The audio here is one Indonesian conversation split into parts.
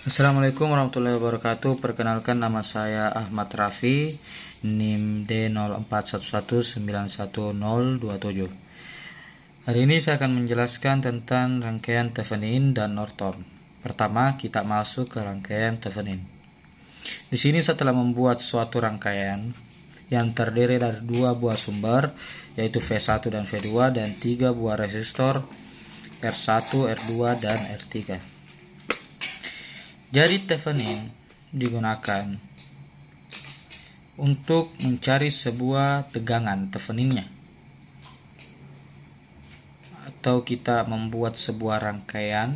Assalamualaikum warahmatullahi wabarakatuh. Perkenalkan, nama saya Ahmad Rafi, NIM D0411911027. Hari ini saya akan menjelaskan tentang rangkaian Thevenin dan Norton. Pertama, kita masuk ke rangkaian Thevenin. Di sini saya telah membuat suatu rangkaian yang terdiri dari 2 buah sumber, yaitu V1 dan V2, dan 3 buah resistor R1, R2, dan R3. Jari Thevenin digunakan untuk mencari sebuah tegangan Theveninnya, atau kita membuat sebuah rangkaian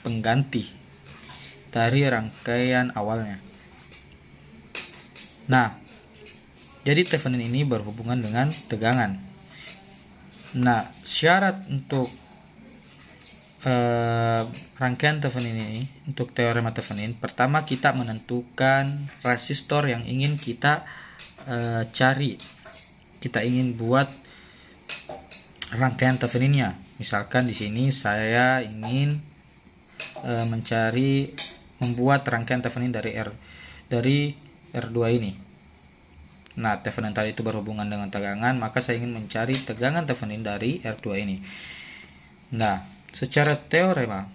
pengganti dari rangkaian awalnya. Nah, jadi Thevenin ini berhubungan dengan tegangan. Nah, syarat untuk rangkaian Thevenin ini, untuk teorema Thevenin, pertama kita menentukan resistor yang ingin kita cari. Kita ingin buat rangkaian Theveninnya. Misalkan di sini saya ingin membuat rangkaian Thevenin dari R2 ini. Nah, Thevenin tadi itu berhubungan dengan tegangan, maka saya ingin mencari tegangan Thevenin dari R2 ini. Nah, secara teorema,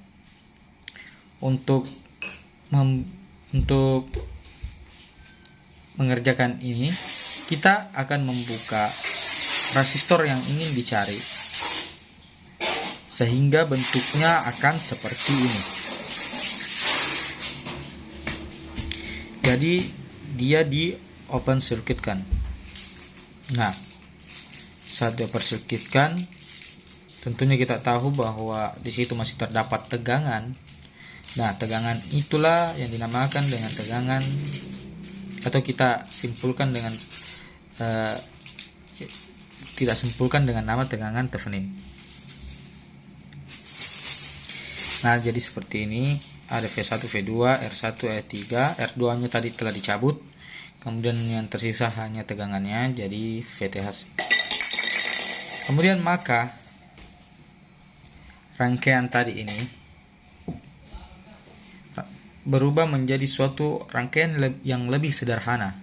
untuk mengerjakan ini, kita akan membuka resistor yang ingin dicari sehingga bentuknya akan seperti ini. Jadi dia di open circuitkan. Nah, saat di open circuitkan, tentunya kita tahu bahwa di situ masih terdapat tegangan. Nah, tegangan itulah yang dinamakan dengan tegangan, atau kita simpulkan dengan tidak simpulkan dengan nama tegangan Thevenin. Nah, jadi seperti ini, ada V1, V2, R1, R3, R2-nya tadi telah dicabut. Kemudian yang tersisa hanya tegangannya, jadi VTH. Kemudian maka rangkaian tadi ini berubah menjadi suatu rangkaian yang lebih sederhana,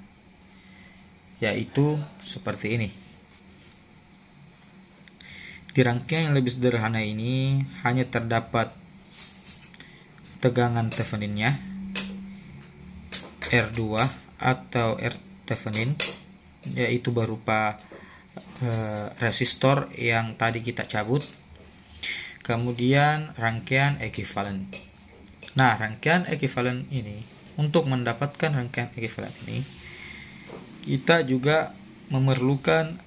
yaitu seperti ini. Di rangkaian yang lebih sederhana ini hanya terdapat tegangan Theveninnya, R2 atau R Thevenin, yaitu berupa resistor yang tadi kita cabut. Kemudian rangkaian ekuivalen. Nah, rangkaian ekuivalen ini, untuk mendapatkan rangkaian ekuivalen ini, kita juga memerlukan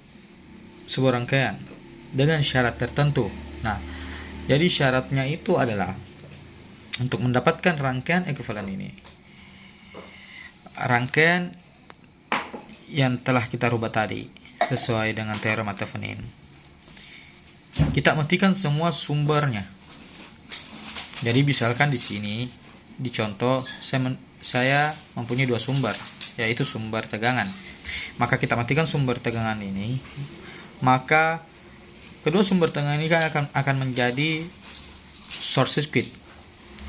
sebuah rangkaian dengan syarat tertentu. Nah, jadi syaratnya itu adalah, untuk mendapatkan rangkaian ekuivalen ini, rangkaian yang telah kita rubah tadi sesuai dengan teorema Thevenin, kita matikan semua sumbernya. Jadi misalkan di sini, di contoh, saya mempunyai 2 sumber, yaitu sumber tegangan. Maka kita matikan sumber tegangan ini, maka kedua sumber tegangan ini akan menjadi short circuit.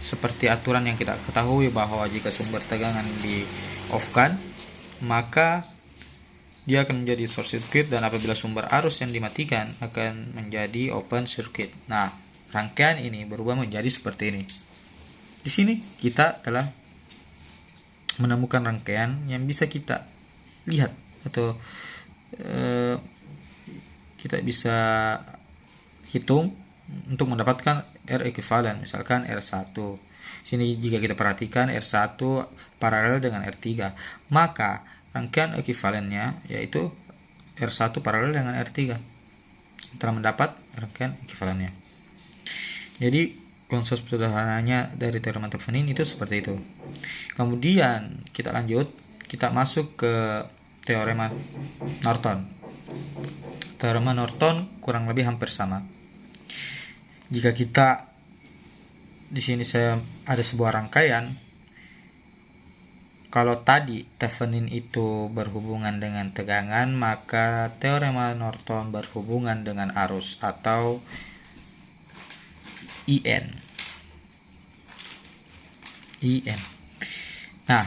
Seperti aturan yang kita ketahui bahwa jika sumber tegangan di off-kan, maka dia akan menjadi short circuit, dan apabila sumber arus yang dimatikan akan menjadi open circuit. Nah, rangkaian ini berubah menjadi seperti ini. Di sini kita telah menemukan rangkaian yang bisa kita lihat, atau kita bisa hitung untuk mendapatkan R ekuivalen. Misalkan R1. Sini jika kita perhatikan, R1 paralel dengan R3, maka rangkaian ekuivalennya yaitu R1 paralel dengan R3. Telah mendapat rangkaian ekuivalennya. Jadi konsep sederhananya dari teorema Thevenin itu seperti itu. Kemudian kita lanjut, kita masuk ke teorema Norton. Teorema Norton kurang lebih hampir sama. Jika kita di sini saya ada sebuah rangkaian, kalau tadi Thevenin itu berhubungan dengan tegangan, maka teorema Norton berhubungan dengan arus atau IN. IN. Nah,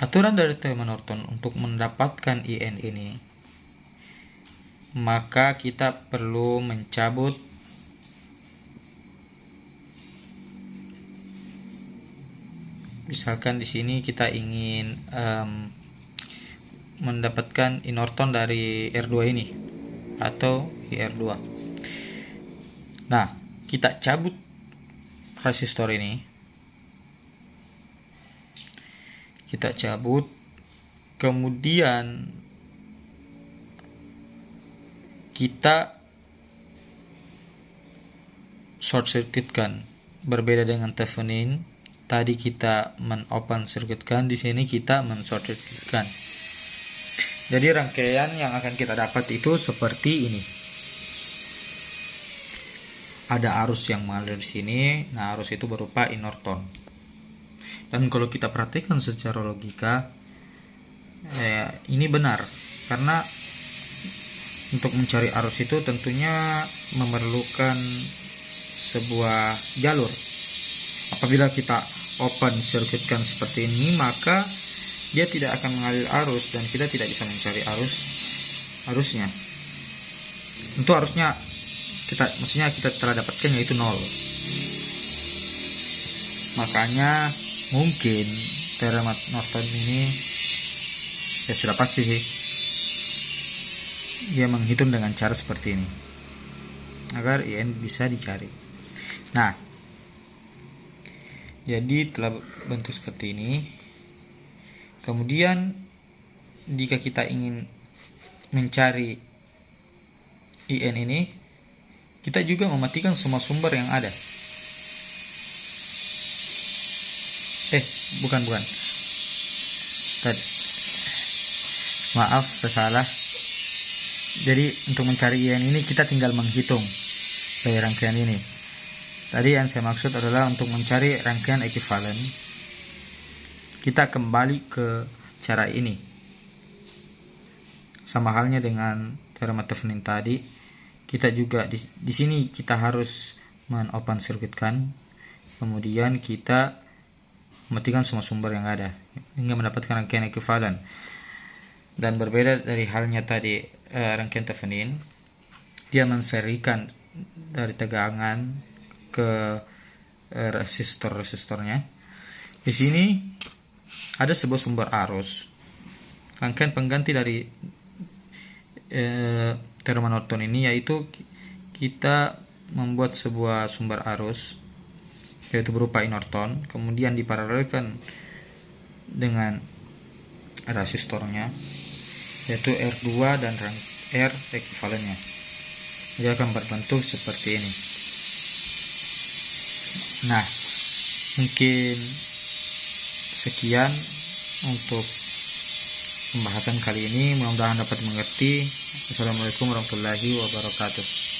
aturan dari teorema Norton untuk mendapatkan IN ini, maka kita perlu mencabut misalkan di sini kita ingin mendapatkan I Norton dari R2 ini atau IR2. Nah, kita cabut resistor ini. Kita cabut, kemudian kita short circuitkan. Berbeda dengan Thevenin, tadi kita men-open circuitkan, di sini kita men-short circuitkan. Jadi rangkaian yang akan kita dapat itu seperti ini. Ada arus yang mengalir di sini. Nah, arus itu berupa I Norton. Dan kalau kita perhatikan secara logika, ini benar, karena untuk mencari arus itu tentunya memerlukan sebuah jalur. Apabila kita open circuitkan seperti ini, maka dia tidak akan mengalir arus dan kita tidak bisa mencari arusnya. Tentu arusnya kita telah dapatkan yaitu 0. Makanya mungkin teorema Norton ini ya sudah pasti sih dia menghitung dengan cara seperti ini agar IN bisa dicari. Nah, jadi telah bentuk seperti ini. Kemudian jika kita ingin mencari IN ini, kita juga mematikan semua sumber yang ada. Bukan. Maaf, saya salah. Jadi untuk mencari IN ini kita tinggal menghitung dari rangkaian ini. Tadi yang saya maksud adalah untuk mencari rangkaian ekuivalen, kita kembali ke cara ini. Sama halnya dengan teorema Thevenin tadi, kita juga di sini kita harus men-open circuitkan, kemudian kita mematikan semua sumber yang ada hingga mendapatkan rangkaian ekuivalen. Dan berbeda dari halnya tadi rangkaian Thevenin, dia menserikan dari tegangan ke resistornya. Di sini ada sebuah sumber arus. Rangkaian pengganti dari teorema Norton ini yaitu kita membuat sebuah sumber arus yaitu berupa I Norton, kemudian diparalelkan dengan resistornya yaitu R2 dan R ekuivalennya. Dia akan berbentuk seperti ini. Nah, mungkin sekian untuk pembahasan kali ini. Mudah-mudahan dapat mengerti. Assalamualaikum warahmatullahi wabarakatuh.